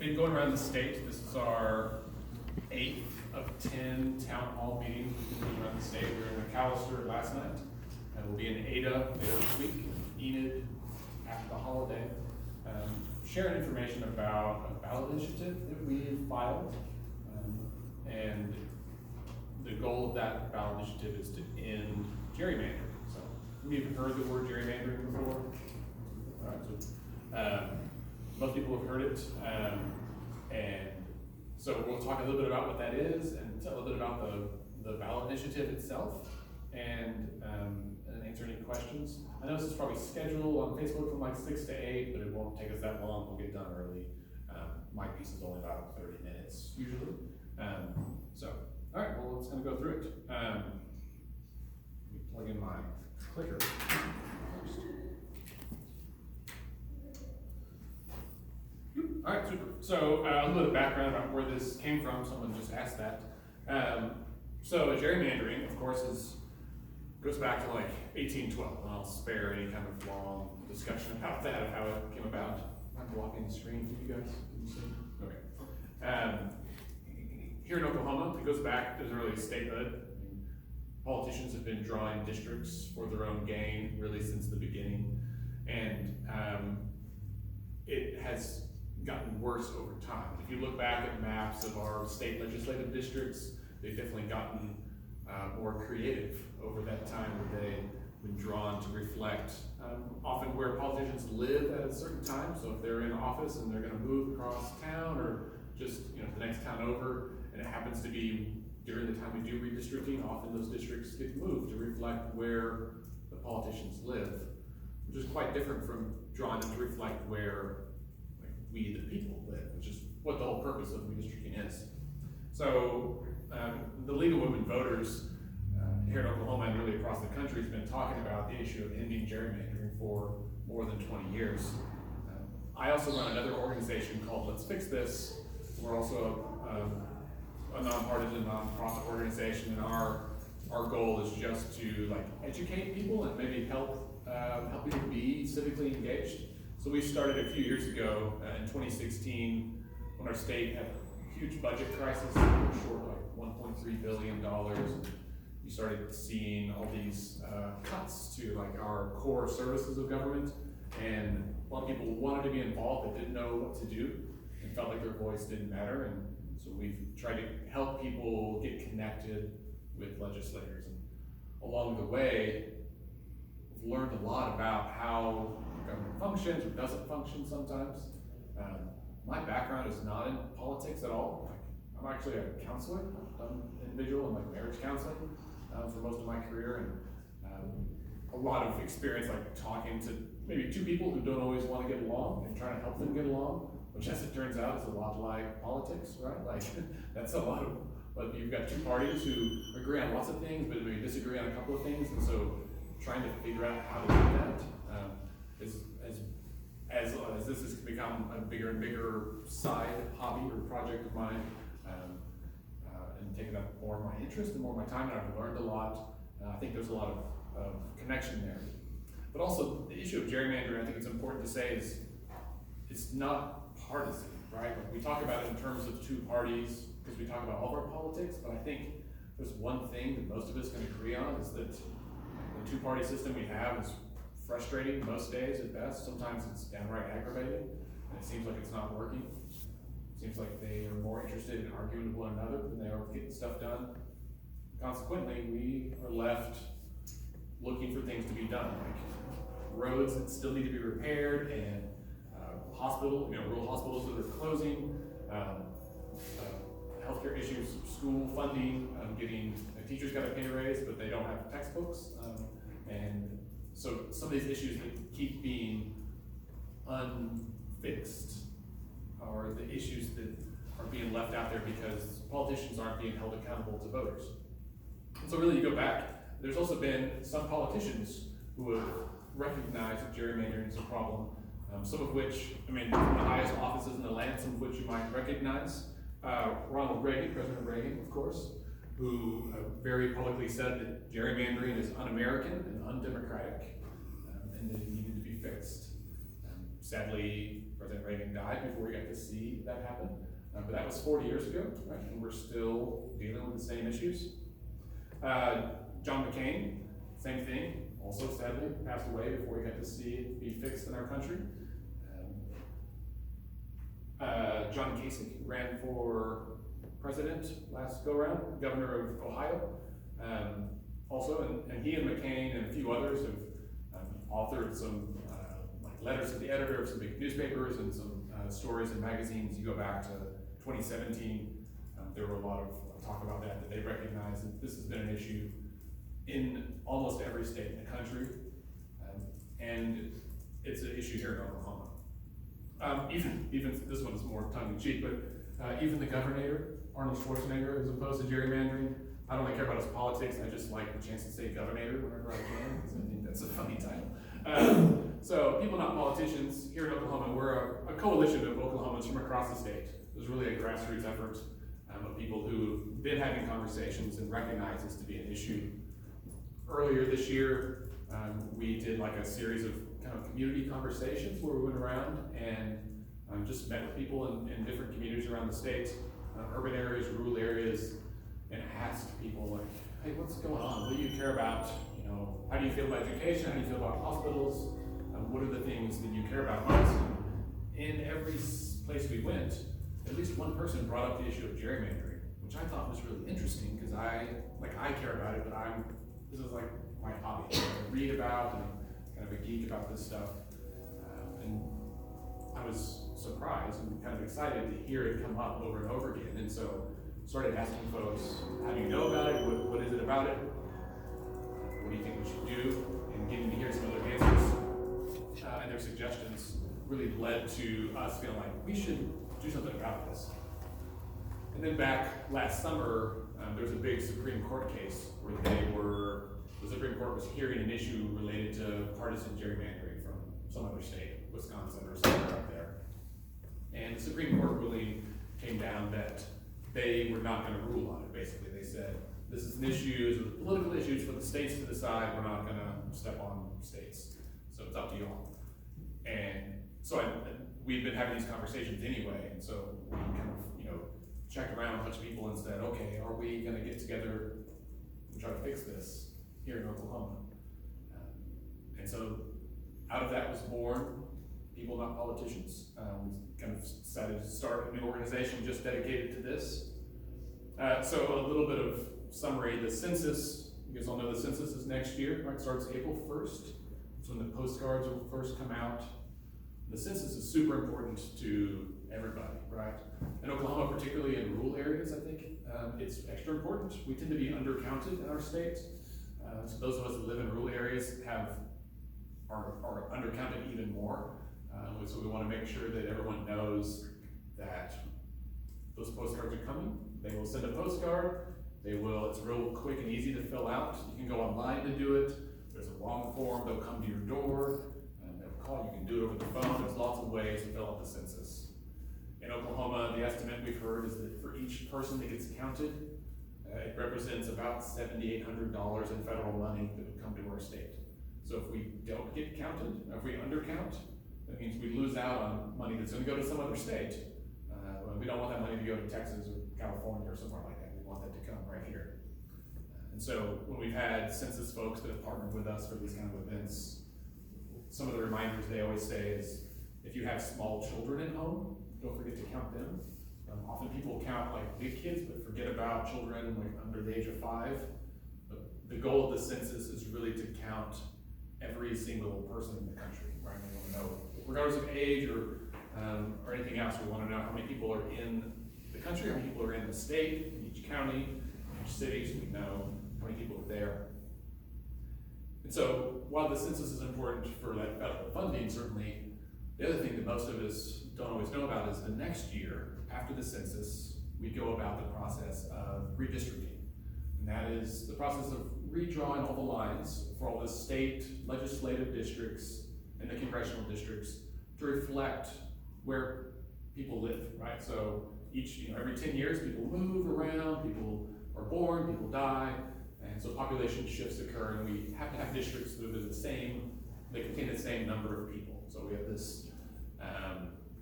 been going around the state. This is our 8th of 10 town hall meetings we've been doing around the state. We were in McAllister last night, and we'll be in Ada later this week, Enid after the holiday, sharing information about a ballot initiative that we filed, and the goal of that ballot initiative is to end gerrymandering. So, you've heard the word gerrymandering before? All right, so most people have heard it, and so we'll talk a little bit about what that is and tell a little bit about the ballot initiative itself, and answer any questions. I know this is probably scheduled on Facebook from like 6 to 8, but it won't take us that long. We'll get done early. My piece is only about 30 minutes usually. So, all right, well, let's kind of go through it. Let me plug in my clicker first. All right, super. So a little bit of background about where this came from. Someone just asked that. So gerrymandering, of course, goes back to like 1812, and I'll spare any kind of long discussion about that, of how it came about. I'm blocking the screen for you guys. Can you see? Okay. Here in Oklahoma, it goes back as early as statehood. Politicians have been drawing districts for their own gain really since the beginning, and it has gotten worse over time. If you look back at maps of our state legislative districts, they've definitely gotten more creative over that time, where they've been drawn to reflect often where politicians live at a certain time. So if they're in office and they're going to move across town, or just the next town over, and it happens to be during the time we do redistricting, often those districts get moved to reflect where the politicians live, which is quite different from drawing them to reflect where we the people live, which is what the whole purpose of redistricting is. So the League of Women Voters here in Oklahoma and really across the country has been talking about the issue of ending gerrymandering for more than 20 years. I also run another organization called Let's Fix This. We're also a nonpartisan, nonprofit organization, and our goal is just to educate people and maybe help people be civically engaged. So we started a few years ago in 2016 when our state had a huge budget crisis. We were short like $1.3 billion. We started seeing all these cuts to our core services of government, and a lot of people wanted to be involved but didn't know what to do and felt like their voice didn't matter. And so we've tried to help people get connected with legislators. And along the way, we've learned a lot about how government functions or doesn't function sometimes. My background is not in politics at all. I'm actually a counselor. I've done individual and marriage counseling for most of my career, and a lot of experience talking to maybe two people who don't always want to get along and trying to help them get along, which, as it turns out, is a lot like politics, right? That's a lot of, but you've got two parties who agree on lots of things, but maybe disagree on a couple of things, and so trying to figure out how to do that as this has become a bigger and bigger side hobby or project of mine, and taken up more of my interest and more of my time, and I've learned a lot. I think there's a lot of connection there. But also, the issue of gerrymandering, I think it's important to say, is it's not partisan, right? We talk about it in terms of two parties because we talk about all of our politics, but I think there's one thing that most of us can agree on, is that the two-party system we have is frustrating most days at best. Sometimes it's downright aggravating, and it seems like it's not working. It seems like they are more interested in arguing with one another than they are getting stuff done. Consequently, we are left looking for things to be done, like roads that still need to be repaired, and rural hospitals that are closing, healthcare issues, school funding, getting teachers got a pay raise, but they don't have textbooks, and so some of these issues that keep being unfixed are the issues that are being left out there because politicians aren't being held accountable to voters. And so really, you go back, there's also been some politicians who have recognized that gerrymandering is a problem, some of which, from the highest offices in the land, some of which you might recognize. Ronald Reagan, President Reagan, of course, who very publicly said that gerrymandering is un-American and undemocratic, and that it needed to be fixed. sadly, President Reagan died before we got to see that happen. But that was 40 years ago, right? And we're still dealing with the same issues. John McCain, same thing, also sadly passed away before we got to see it be fixed in our country. John Kasich ran for president last go-round, governor of Ohio. Also, and he and McCain and a few others have authored some like letters to the editor of some big newspapers and some stories in magazines. You go back to 2017, there were a lot of talk about that they recognize that this has been an issue in almost every state in the country, and it's an issue here in Oklahoma. Even this one is more tongue-in-cheek, but even the governor, Arnold Schwarzenegger, is opposed to gerrymandering. I don't really care about his politics, I just like the chance to say governor whenever I can, because I think that's a funny title. So people not politicians, here in Oklahoma, we're a coalition of Oklahomans from across the state. There's really a grassroots effort of people who've been having conversations and recognize this to be an issue. Earlier this year, we did like a series of kind of community conversations where we went around and just met with people in different communities around the state, urban areas, rural areas, and asked people like, hey, what's going on? What do you care about? You know, how do you feel about education? How do you feel about hospitals? What are the things that you care about most? In every place we went, at least one person brought up the issue of gerrymandering, which I thought was really interesting because I care about it, but this is like my hobby. I read about and I'm kind of a geek about this stuff. And I was surprised and kind of excited to hear it come up over and over again. And so started asking folks, how do you know about it? What is it about it? What do you think we should do? And getting to hear some of their answers and their suggestions really led to us feeling like we should do something about this. And then back last summer, there was a big Supreme Court case where the Supreme Court was hearing an issue related to partisan gerrymandering from some other state, Wisconsin or somewhere up there. And the Supreme Court ruling came down that they were not going to rule on it. Basically, they said, this is an issue, it's a political issue, it's for the states to decide, we're not going to step on states. So it's up to y'all. And so we've been having these conversations anyway, and so we kind of, checked around a bunch of people and said, okay, are we going to get together and try to fix this here in Oklahoma? And so out of that was born People Not Politicians. We kind of decided to start a new organization just dedicated to this. So a little bit of summary, the census, you guys all know the census is next year, right? It starts April 1st. That's when the postcards will first come out. The census is super important to everybody, right? In Oklahoma, particularly in rural areas, I think it's extra important. We tend to be undercounted in our state. So those of us that live in rural areas are undercounted even more. So we want to make sure that everyone knows that those postcards are coming. They will send a postcard. It's real quick and easy to fill out. You can go online to do it. There's a long form. They'll come to your door. They'll call. You can do it over the phone. There's lots of ways to fill out the census. In Oklahoma, the estimate we've heard is that for each person that gets counted, it represents about $7,800 in federal money that would come to our state. So if we don't get counted, if we undercount, that means we lose out on money that's going to go to some other state. We don't want that money to go to Texas or California or somewhere like that. We want that to come right here. And so when we've had census folks that have partnered with us for these kind of events, some of the reminders they always say is, if you have small children at home, don't forget to count them. Often people count like big kids, but forget about children like under the age of 5. But the goal of the census is really to count every single person in the country, right? We want to know, regardless of age or anything else, we want to know how many people are in the country, how many people are in the state, in each county, each city, so we know how many people are there. And so while the census is important for that federal funding, certainly, the other thing that most of us don't always know about is the next year, after the census, we go about the process of redistricting. And that is the process of redrawing all the lines for all the state legislative districts and the congressional districts to reflect where people live, right? So every 10 years, people move around, people are born, people die, and so population shifts occur, and we have to have districts that are they contain the same number of people. So we have this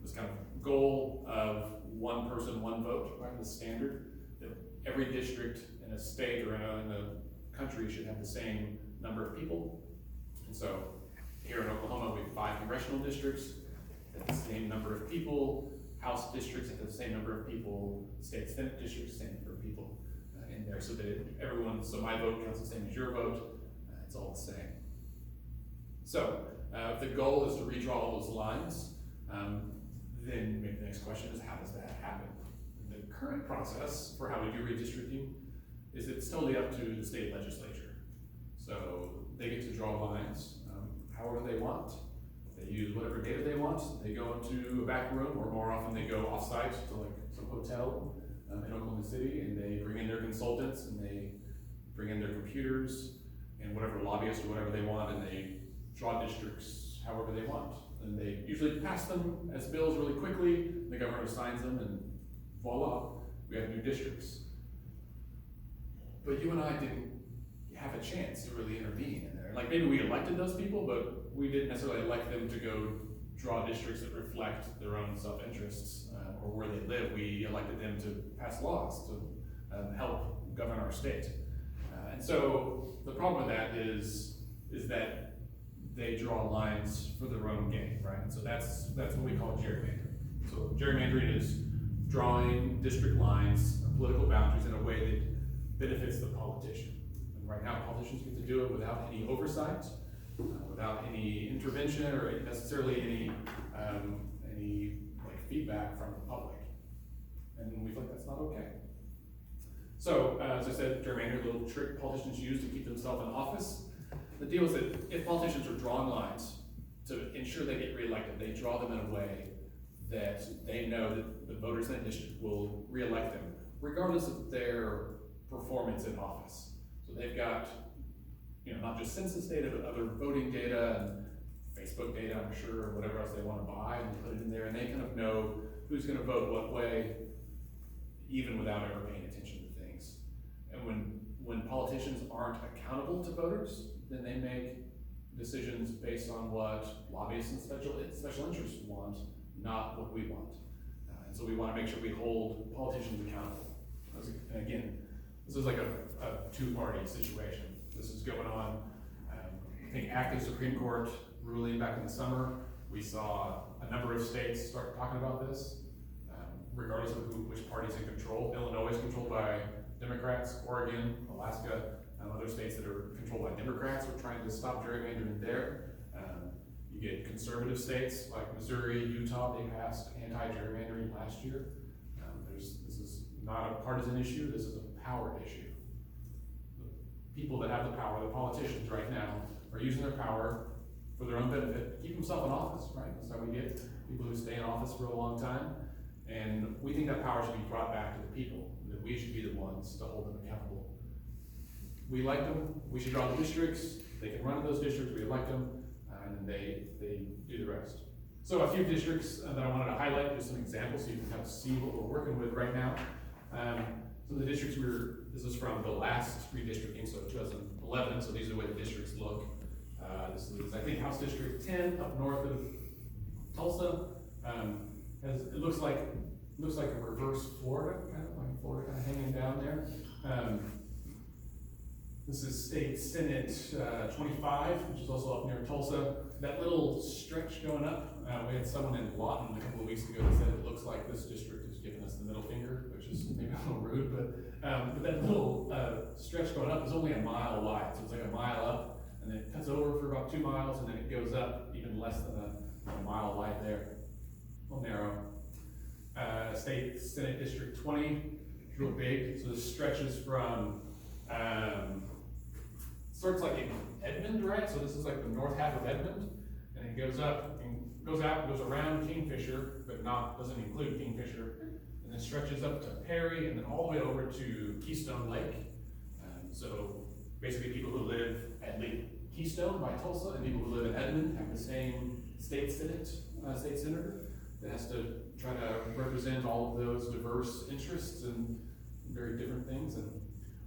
This kind of goal of one person, one vote, right, the standard, that every district in a state or in a country should have the same number of people. And so here in Oklahoma, we have 5 congressional districts that have the same number of people, House districts that have the same number of people, state Senate districts, same number of people in there, so that so my vote counts the same as your vote, it's all the same. So if the goal is to redraw all those lines, then maybe the next question is, how does that happen? The current process for how we do redistricting is it's totally up to the state legislature. So they get to draw lines however they want. They use whatever data they want. They go into a back room, or more often they go off-site to like some hotel in Oklahoma City, and they bring in their consultants, and they bring in their computers and whatever lobbyists or whatever they want, and they draw districts however they want. And they usually pass them as bills really quickly, the governor signs them, and voila, we have new districts. But you and I didn't have a chance to really intervene in there. Like, maybe we elected those people, but we didn't necessarily elect them to go draw districts that reflect their own self-interests or where they live. We elected them to pass laws to help govern our state. And so the problem with that is that they draw lines for their own gain, right? And so that's what we call gerrymandering. So gerrymandering is drawing district lines, political boundaries in a way that benefits the politician. And right now, politicians get to do it without any oversight, without any intervention, or necessarily any like feedback from the public. And we feel like that's not okay. So, as I said, gerrymandering, a little trick politicians use to keep themselves in office. The deal is that if politicians are drawing lines to ensure they get reelected, they draw them in a way that they know that the voters in that district will reelect them, regardless of their performance in office. So they've got, not just census data, but other voting data and Facebook data, I'm sure, or whatever else they want to buy, and they put it in there, and they kind of know who's going to vote what way, even without ever paying attention to things. And when politicians aren't accountable to voters, then they make decisions based on what lobbyists and special interests want, not what we want. And so we want to make sure we hold politicians accountable. And again, this is like a two-party situation. This is going on, I think after the Supreme Court ruling back in the summer, we saw a number of states start talking about this, regardless of which party's in control. Illinois is controlled by Democrats, Oregon, Alaska, other states that are controlled by Democrats are trying to stop gerrymandering there. You get conservative states like Missouri, Utah, they passed anti-gerrymandering last year. This is not a partisan issue, this is a power issue. The people that have the power, the politicians right now, are using their power for their own benefit, keep themselves in office, right? That's how we get people who stay in office for a long time. And we think that power should be brought back to the people, that we should be the ones to hold them accountable. We elect them, we should draw the districts, they can run in those districts, we elect them, and then they do the rest. So a few districts that I wanted to highlight, just some examples so you can kind of see what we're working with right now. Some of the districts this is from the last redistricting, so 2011, so these are the way the districts look. This is, I think, House District 10 up north of Tulsa. It looks like a reverse Florida, kind of hanging down there. This is State Senate 25, which is also up near Tulsa. That little stretch going up, we had someone in Lawton a couple of weeks ago that said it looks like this district is giving us the middle finger, which is maybe a little rude, but that little stretch going up is only a mile wide. So it's like a mile up, and then it cuts over for about 2 miles, and then it goes up even less than a mile wide there. A little narrow. State Senate District 20, it's real big. So this stretches from starts like in Edmond, right? So this is like the north half of Edmond, and it goes up and goes out, goes around Kingfisher, but doesn't include Kingfisher, and then stretches up to Perry, and then all the way over to Keystone Lake. So basically, people who live at Lake Keystone by Tulsa and people who live in Edmond have the same state senator that has to try to represent all of those diverse interests and very different things. And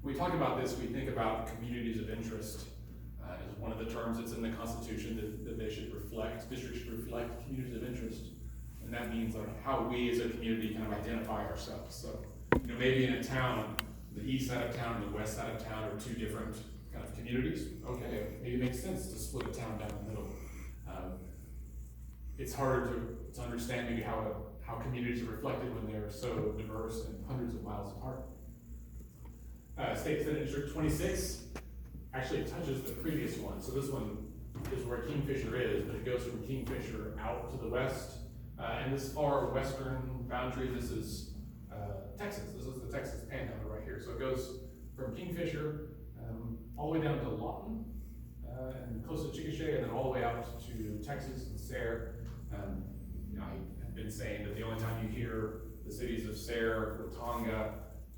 when we talk about this, we think about communities of interest as one of the terms that's in the Constitution that they should reflect, districts should reflect communities of interest. And that means like how we as a community kind of identify ourselves. So, maybe in a town, the east side of town and the west side of town are two different kind of communities. Okay, maybe it makes sense to split a town down the middle. It's harder to understand maybe how communities are reflected when they're so diverse and hundreds of miles apart. State Senate District 26 actually touches the previous one. So this one is where Kingfisher is, but it goes from Kingfisher out to the west. And this far western boundary, this is Texas. This is the Texas Panhandle right here. So it goes from Kingfisher all the way down to Lawton and close to Chickasha, and then all the way out to Texas and Sayre. I have been saying that the only time you hear the cities of Sayre, Tonga,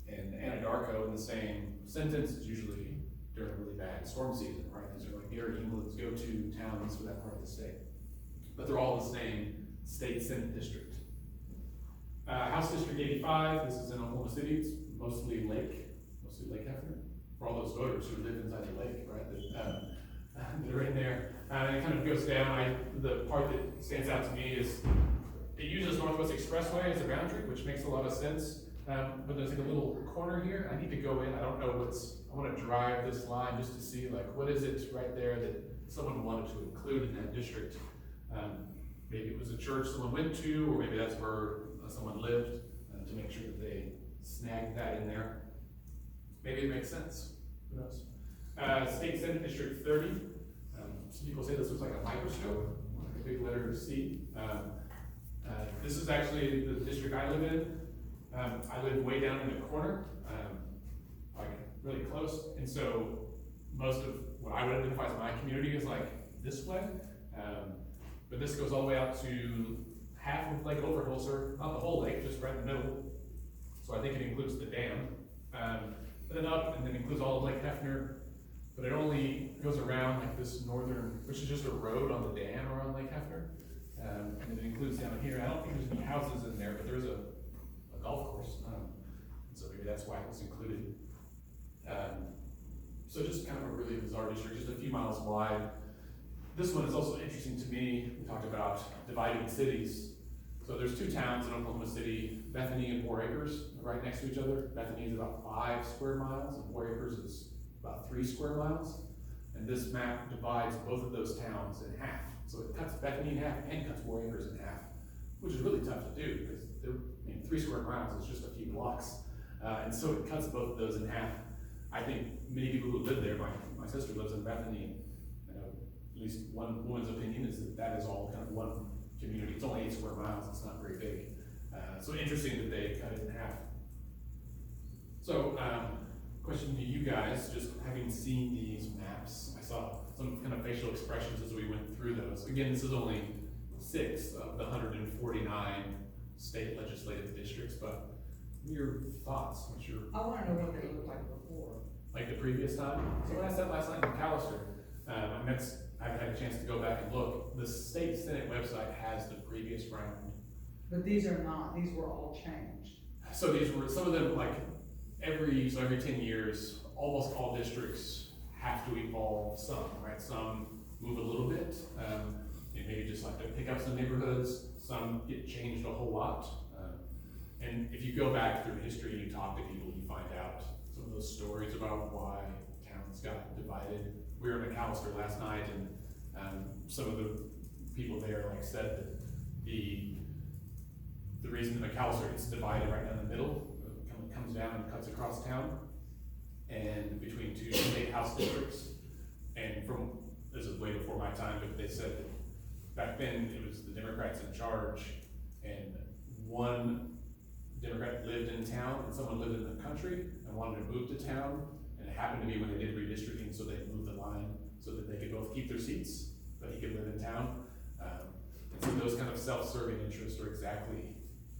and Anadarko in the same sentence is usually during a really bad storm season, right? These are like Gary England's go-to towns for that part of the state. But they're all the same state Senate district. House District 85, this is in Oklahoma City. It's mostly Lake Hefner, for all those voters who live inside the lake, right? That are in there. And it kind of goes down. The part that stands out to me is it uses Northwest Expressway as a boundary, which makes a lot of sense. But there's like a little corner here. I need to go in. I don't know I want to drive this line just to see like what is it right there that someone wanted to include in that district. Maybe it was a church someone went to, or maybe that's where someone lived, to make sure that they snagged that in there. Maybe it makes sense. Who knows? State Senate District 30. Some people say this looks like a microscope, like a big letter C. This is actually the district I live in. I live way down in the corner, like really close, and so most of what I would identify as my community is like this way. But this goes all the way out to half of Lake Overholser, not the whole lake, just right in the middle. So I think it includes the dam. Then up, and then includes all of Lake Hefner, but it only goes around like this northern, which is just a road on the dam around Lake Hefner. And then it includes down here, I don't think there's any houses in there, but there's a golf course. So maybe that's why it was included. So just kind of a really bizarre district, just a few miles wide. This one is also interesting to me. We talked about dividing cities. So there's two towns in Oklahoma City, Bethany and War Acres, right next to each other. Bethany is about 5 square miles, and War Acres is about 3 square miles. And this map divides both of those towns in half. So it cuts Bethany in half and cuts War Acres in half, which is really tough to do because 3 square miles is just a few blocks. And so it cuts both of those in half. I think many people who live there, my sister lives in Bethany, and at least one woman's opinion is that is all kind of one community. It's only 8 square miles, it's not very big. So interesting that they cut it in half. So, question to you guys, just having seen these maps, I saw some kind of facial expressions as we went through those. Again, this is only 6 of the 149 state legislative districts, but your thoughts, I want to know what they looked like before. Like the previous time? Someone asked that last night in McAllister. I haven't had a chance to go back and look. The state Senate website has the previous round. But these are not, these were all changed. So these were, some of them like every 10 years, almost all districts have to evolve some, right? Some move a little bit, maybe just like to pick up some neighborhoods, some get changed a whole lot. And if you go back through history and you talk to people, you find out some of those stories about why towns got divided. We were in McAllister last night, and some of the people there said that the reason that McAllister gets divided right down the middle, comes down and cuts across town, and between 2 state house districts. And this is way before my time, but they said that back then it was the Democrats in charge, and one Democrat lived in town and someone lived in the country and wanted to move to town, and it happened to be when they did redistricting, so they moved the line so that they could both keep their seats, but he could live in town. And so those kind of self-serving interests are exactly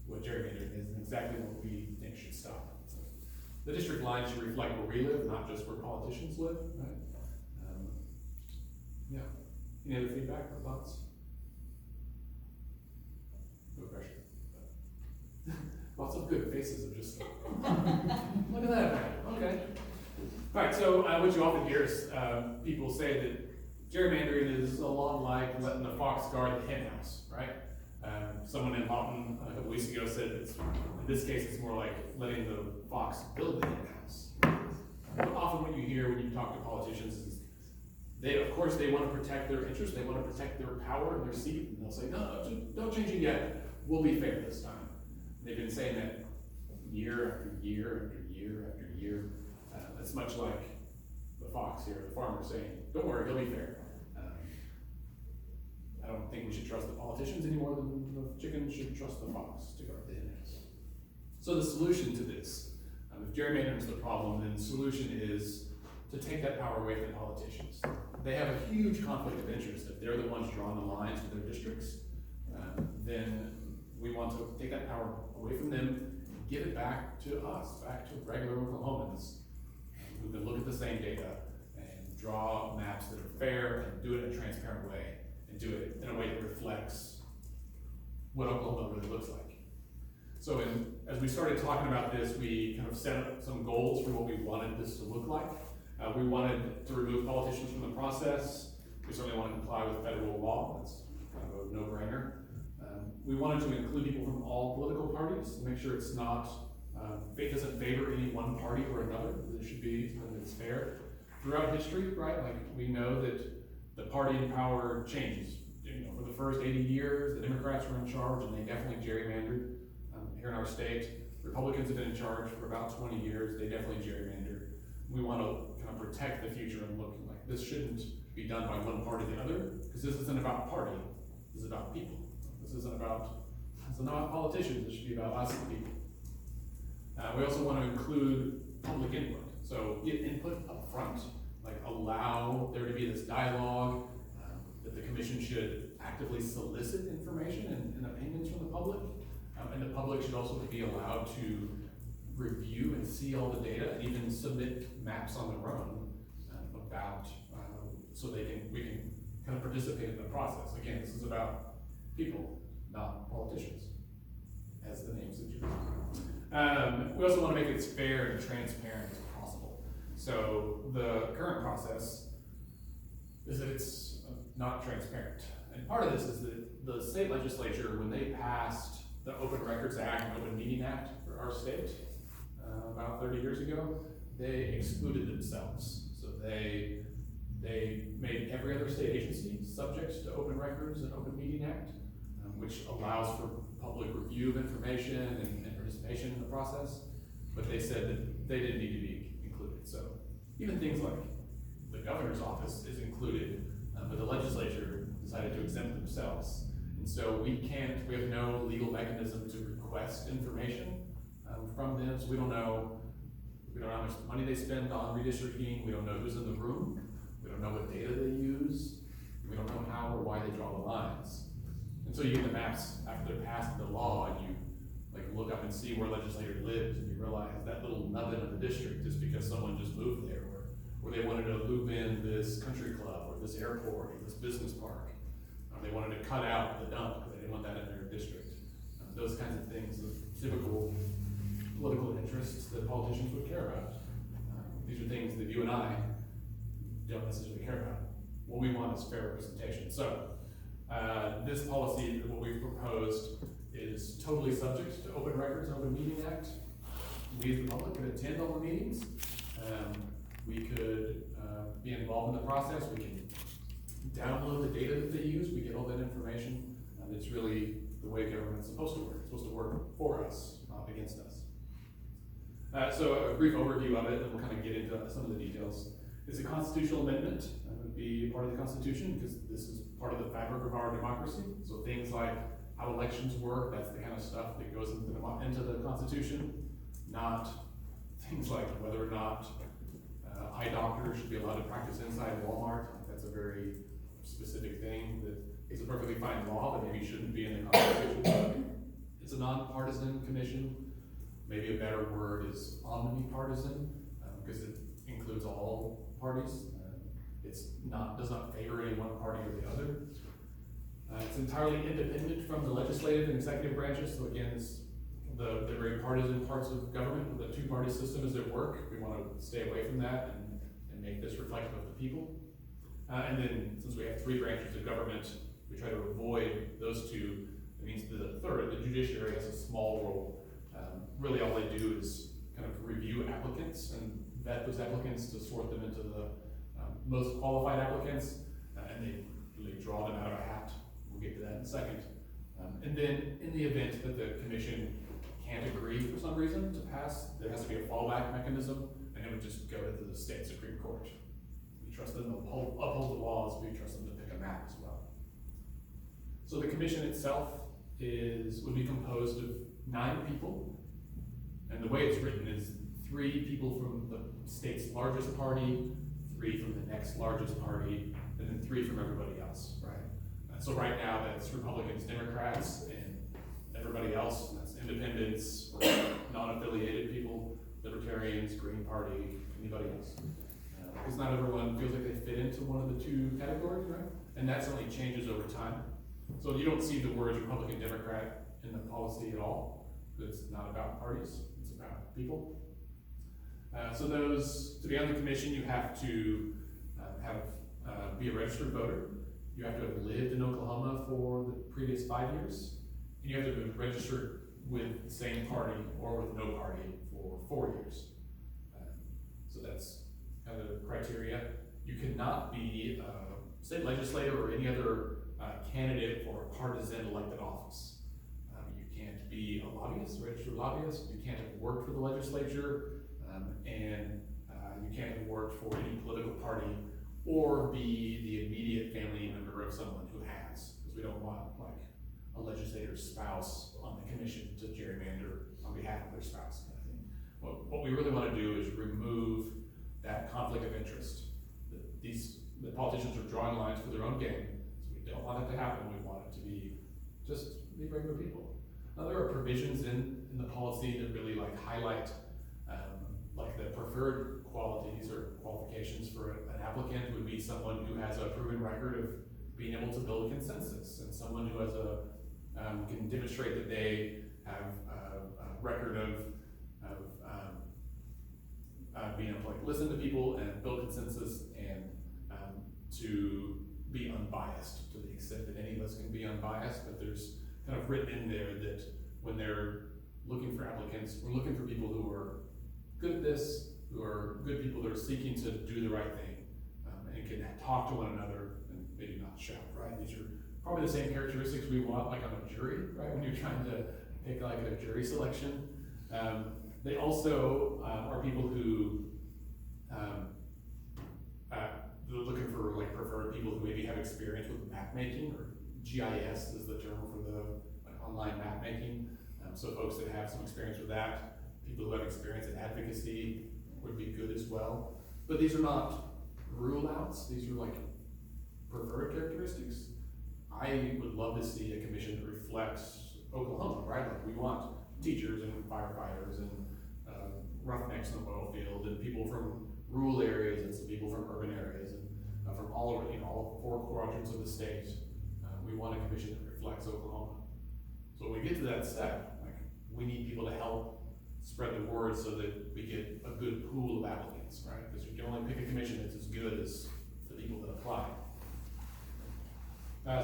what gerrymandering is, and exactly what we think should stop. So the district line should reflect where we live, not just where politicians live, right? Yeah. Any other feedback or thoughts? No pressure. Lots of good faces of just, look at that, okay. All right, so what you often hear is people say that gerrymandering is a lot like letting the fox guard the hen house, right? Someone in Lawton a couple weeks ago said it's, in this case, it's more like letting the fox build the house. Often what you hear when you talk to politicians is of course, they want to protect their interests, they want to protect their power and their seat, and they'll say, no, don't change it yet, we'll be fair this time. They've been saying that year after year after year after year. It's much like the fox here, the farmer saying, don't worry, he'll be fair. I don't think we should trust the politicians any more than the chicken should trust the fox to guard the hen house. So the solution to this, if gerrymandering is the problem, then the solution is to take that power away from politicians. They have a huge conflict of interest. If they're the ones drawing the lines for their districts, then we want to take that power away from them and give it back to us, back to regular Oklahomans who can look at the same data and draw maps that are fair and do it in a transparent way and do it in a way that reflects what Oklahoma really looks like. So as we started talking about this, we kind of set up some goals for what we wanted this to look like. We wanted to remove politicians from the process. We certainly want to comply with federal law. That's kind of a no-brainer. We wanted to include people from all political parties to make sure it's not, it doesn't favor any one party or another. It should be something that's fair. Throughout history, right, like we know that the party in power changes. For the first 80 years, the Democrats were in charge and they definitely gerrymandered. Here in our state, Republicans have been in charge for about 20 years. They definitely gerrymandered. We want to kind of protect the future and look like this shouldn't be done by one party or the other, because this isn't about party, this is about people. This isn't about politicians, it should be about us and people. We also want to include public input. So get input up front, like allow there to be this dialogue, that the commission should actively solicit information and opinions from the public. And the public should also be allowed to review and see all the data and even submit maps on their own about, so we can kind of participate in the process. Again, this is about people, not politicians, as the name suggests. We also want to make it as fair and transparent as possible. So the current process is that it's not transparent. And part of this is that the state legislature, when they passed the Open Records Act and Open Meeting Act for our state, about 30 years ago, they excluded themselves. So they made every other state agency subject to Open Records and Open Meeting Act, which allows for public review of information and participation in the process. But they said that they didn't need to be included. So even things like the governor's office is included, but the legislature decided to exempt themselves. And so we have no legal mechanism to request information from them, so we don't know how much money they spend on redistricting, we don't know who's in the room, we don't know what data they use, we don't know how or why they draw the lines. And so you get the maps after they're passed the law, and you look up and see where a legislator lives, and you realize that little nubbin of the district is because someone just moved there, or they wanted to loop in this country club, or this airport, or this business park. They wanted to cut out the dump because they didn't want that in their district. Those kinds of things, the typical political interests that politicians would care about. These are things that you and I don't necessarily care about. What we want is fair representation. So this policy, what we've proposed, is totally subject to Open Records and Open Meeting Act. We as the public could attend all the meetings. We could be involved in the process. We can download the data that they use. We get all that information. It's really the way government's supposed to work. It's supposed to work for us, not against us. So a brief overview of it, and we'll kind of get into some of the details. It's a constitutional amendment. That would be part of the Constitution, because this is part of the fabric of our democracy. So things like how elections work, that's the kind of stuff that goes into the Constitution, not things like whether or not eye doctors should be allowed to practice inside Walmart. That's a very specific thing that is a perfectly fine law, but maybe shouldn't be in the Constitution. It's a nonpartisan commission. Maybe a better word is omnipartisan, because it includes all parties. Does not favor any one party or the other. It's entirely independent from the legislative and executive branches. So again, it's the very partisan parts of government. The two-party system is at work. We want to stay away from that and make this reflective of the people. And then, since we have three branches of government, we try to avoid those two means the third, the judiciary has a small role. Really all they do is kind of review applicants and vet those applicants to sort them into the most qualified applicants, and they really draw them out of a hat. We'll get to that in a second. And then in the event that the commission can't agree for some reason to pass, there has to be a fallback mechanism, and it would just go to the state Supreme Court. We trust them to uphold the laws, we trust them to pick a map as well. So the commission itself would be composed of 9 people, and the way it's written is 3 people from the state's largest party, 3 from the next largest party, and then 3 from everybody else, right? So right now that's Republicans, Democrats, and everybody else, that's independents, or non-affiliated people, Libertarians, Green Party, anybody else. Because not everyone feels like they fit into one of the 2 categories, right? And that certainly changes over time. So you don't see the words Republican, Democrat in the policy at all. It's not about parties, it's about people. So to be on the commission, you have to be a registered voter. You have to have lived in Oklahoma for the previous 5 years. And you have to have been registered with the same party or with no party for 4 years. So that's kind of the criteria. You cannot be a state legislator or any other candidate for a partisan elected office. You can't be a lobbyist, a registered lobbyist. You can't have worked for the legislature, and you can't have worked for any political party or be the immediate family member of someone who has, because we don't want like a legislator's spouse on the commission to gerrymander on behalf of their spouse kind of thing. What we really want to do is remove that conflict of interest. The politicians are drawing lines for their own gain, so we don't want it to happen. We want it to be regular people. Now there are provisions in the policy that really like highlight like the preferred qualities or qualifications for an applicant would be someone who has a proven record of being able to build a consensus, and someone who has can demonstrate that they have a record of being able to like listen to people and build consensus, and to be unbiased to the extent that any of us can be unbiased. But there's kind of written in there that when they're looking for applicants, we're looking for people who are good at this, who are good people that are seeking to do the right thing, and can talk to one another and maybe not shout, right? These are probably the same characteristics we want like on a jury, right? When you're trying to pick like a jury selection. They also are people who they're looking for like preferred people who maybe have experience with map making, or GIS is the term for the like, online map making. So folks that have some experience with that, people who have experience in advocacy would be good as well. But these are not rule outs, these are like preferred characteristics. I would love to see a commission that reflects Oklahoma, right? Like we want teachers and firefighters and roughnecks in the oil field, and people from rural areas and some people from urban areas, and from all over, all 4 quadrants of the state. We want a commission that reflects Oklahoma. So when we get to that step, like we need people to help spread the word so that we get a good pool of applicants, right? Because you can only pick a commission that's as good as the people that apply.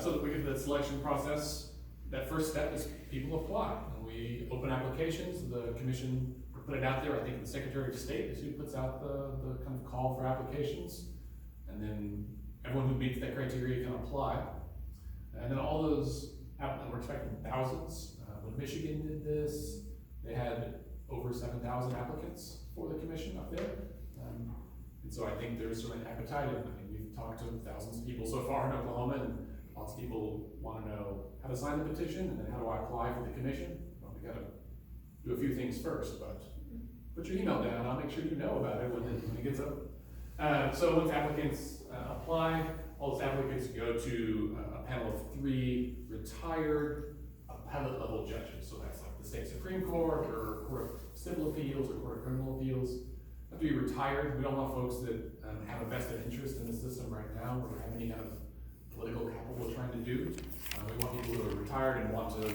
So that we get to that selection process, that first step is people apply. And we open applications, the commission put it out there. I think the Secretary of State is who puts out the kind of call for applications. And then everyone who meets that criteria can apply. And then all those applicants, we're expecting thousands. When Michigan did this, they had over 7,000 applicants for the commission up there. And so I think there's sort of an appetite. I mean, we've talked to thousands of people so far in Oklahoma, and lots of people want to know how to sign the petition, and then how do I apply for the commission? Well, we got to do a few things first, but put your email down. I'll make sure you know about it when it gets open. So once applicants apply, all those applicants go to a panel of 3 retired appellate level judges. So that's like the state Supreme Court, or Court of Civil Appeals, or Court of Criminal Appeals. They have to be retired. We don't want folks that have a vested interest in the system right now, or have any kind of political capital we're trying to do. We want people who are retired and want to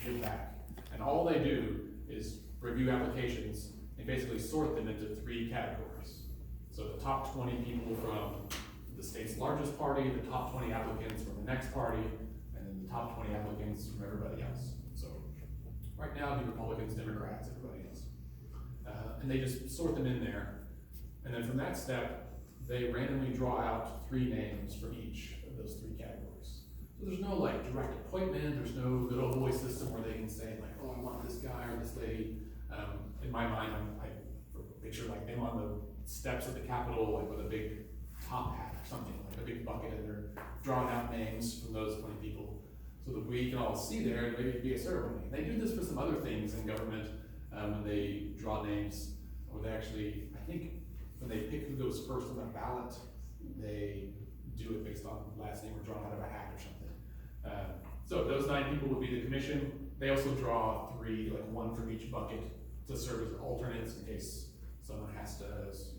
give back. And all they do is review applications and basically sort them into 3 categories. So the top 20 people from the state's largest party, the top 20 applicants from the next party, and then the top 20 applicants from everybody else. So right now, it'd be Republicans, Democrats, everybody else. And they just sort them in there. And then from that step, they randomly draw out 3 names from each of those 3 categories. So there's no like direct appointment, there's no little voice system where they can say like, oh, I want this guy or this lady. In my mind, I picture like them on the steps of the Capitol, like with a big top hat or something, like a big bucket, and they're drawing out names from those 20 people so that we can all see there and maybe it'd be a ceremony. They do this for some other things in government when they draw names, or they actually, I think when they pick who goes first on the ballot, they do it based on last name or drawn out of a hat or something. So those 9 people would be the commission. They also draw 3, like 1 from each bucket to serve as alternates in case someone has to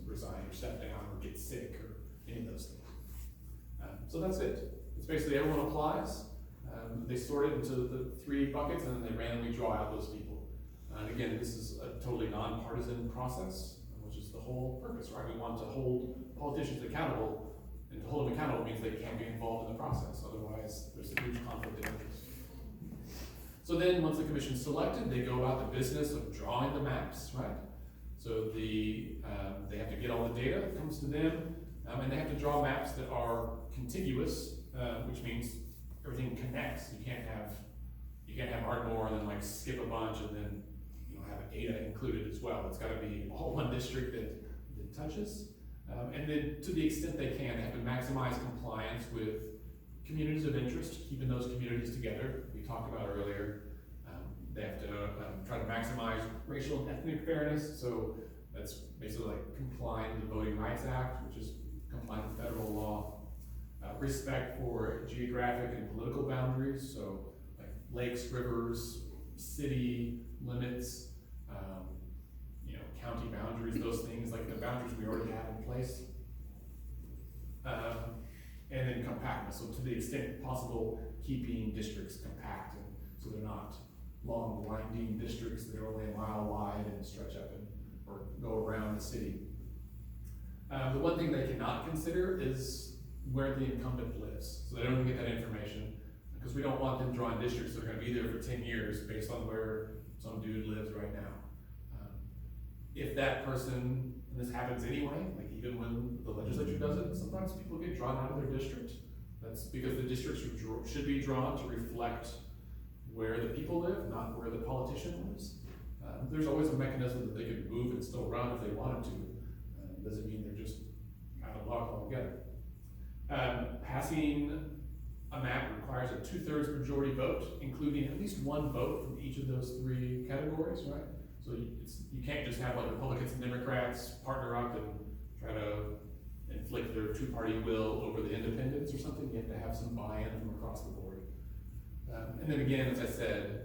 resign or step down or get sick or any of those things. So that's it. It's basically everyone applies. They sort it into the 3 buckets and then they randomly draw out those people. And again, this is a totally nonpartisan process, which is the whole purpose, right? We want to hold politicians accountable, and to hold them accountable means they can't be involved in the process. Otherwise, there's a huge conflict of interest. So then, once the commission's selected, they go about the business of drawing the maps, right? So they have to get all the data that comes to them, and they have to draw maps that are contiguous, which means everything connects. You can't have Ardmore and then like skip a bunch and then have Ada included as well. It's got to be all one district that touches, and then to the extent they can, they have to maximize compliance with communities of interest, keeping those communities together. We talked about earlier. They have to try to maximize racial and ethnic fairness. So that's basically like complying with the Voting Rights Act, which is complying with federal law. Respect for geographic and political boundaries. So like lakes, rivers, city limits, county boundaries, those things, like the boundaries we already have in place. And then compactness, so to the extent possible, keeping districts compact, and so they're not long winding districts that are only a mile wide and stretch up or go around the city. The one thing they cannot consider is where the incumbent lives, so they don't get that information, because we don't want them drawing districts that are going to be there for 10 years based on where some dude lives right now. If that person, and this happens anyway, like even when the legislature does it, sometimes people get drawn out of their district. That's because the districts should be drawn to reflect where the people live, not where the politician lives. There's always a mechanism that they could move and still run if they wanted to. Doesn't mean they're just out of luck altogether. Passing a map requires a 2/3 majority vote, including at least 1 vote from each of those 3 categories, right? So you can't just have like Republicans and Democrats partner up and try to inflict their 2-party will over the independents or something. You have to have some buy-in from across the board. And then again, as I said,